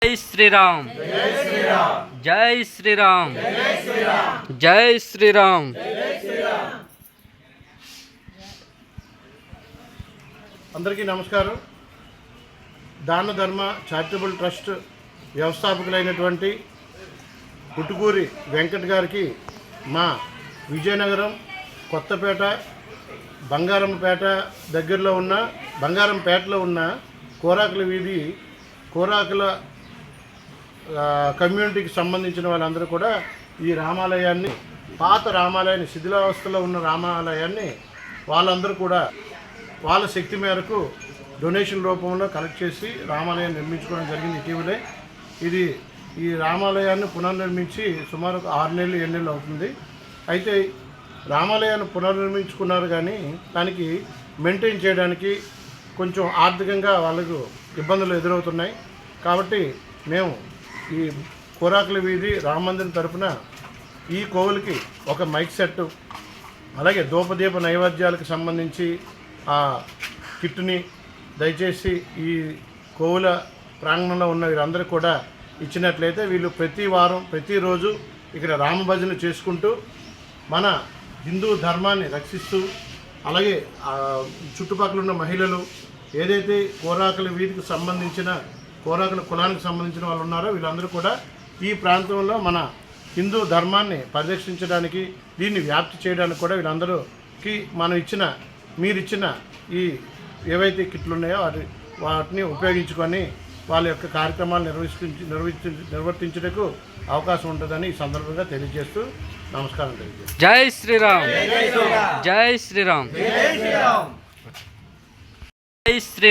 జై శ్రీరామ్, జై శ్రీరామ్, జై శ్రీరామ్. అందరికీ నమస్కారం. దాన ధర్మ చారిటబుల్ ట్రస్ట్ వ్యవస్థాపకులైనటువంటి పుట్టుకూరి వెంకట్ గారికి మా విజయనగరం కొత్తపేట బంగారంపేట దగ్గరలో ఉన్న బంగారంపేటలో ఉన్న కోరాకుల వీధి కోరాకుల కమ్యూనిటీకి సంబంధించిన వాళ్ళందరూ కూడా ఈ రామాలయాన్ని, పాత రామాలయాన్ని, శిథిలావస్థలో ఉన్న రామాలయాన్ని వాళ్ళందరూ కూడా వాళ్ళ శక్తి మేరకు డొనేషన్ రూపంలో కలెక్ట్ చేసి రామాలయాన్ని నిర్మించుకోవడం జరిగింది. ఇటీవలే ఈ రామాలయాన్ని పునర్నిర్మించి సుమారు 6 నెలలు 7 నెలలు అవుతుంది. అయితే రామాలయాన్ని పునర్నిర్మించుకున్నారు, కానీ దానికి మెయింటైన్ చేయడానికి కొంచెం ఆర్థికంగా వాళ్ళకు ఇబ్బందులు ఎదురవుతున్నాయి. కాబట్టి మేము ఈ కోరాకుల వీధి రామ మందిరం తరఫున ఈ కోవులకి ఒక మైక్ సెట్, అలాగే ధూపదీప నైవేద్యాలకు సంబంధించి ఆ కిట్ని దయచేసి ఈ కోవుల ప్రాంగణంలో ఉన్న వీరందరూ కూడా ఇచ్చినట్లయితే వీళ్ళు ప్రతి వారం ప్రతిరోజు ఇక్కడ రామభజన చేసుకుంటూ మన హిందూ ధర్మాన్ని రక్షిస్తూ, అలాగే చుట్టుపక్కల ఉన్న మహిళలు ఏదైతే కోరాకుల వీధికి సంబంధించిన కోరాకుల కులానికి సంబంధించిన వాళ్ళు ఉన్నారో వీళ్ళందరూ కూడా ఈ ప్రాంతంలో మన హిందూ ధర్మాన్ని పరిరక్షించడానికి, దీన్ని వ్యాప్తి చేయడానికి కూడా వీళ్ళందరూకి మీరిచ్చిన ఈ ఏవైతే కిట్లు ఉన్నాయో వాటిని ఉపయోగించుకొని వాళ్ళ యొక్క కార్యక్రమాలు నిర్వర్తించడానికి అవకాశం ఉంటుందని ఈ సందర్భంగా తెలియజేస్తూ నమస్కారం తెలియజేస్తాను. జై శ్రీరామ్, జై శ్రీరామ్, జై శ్రీ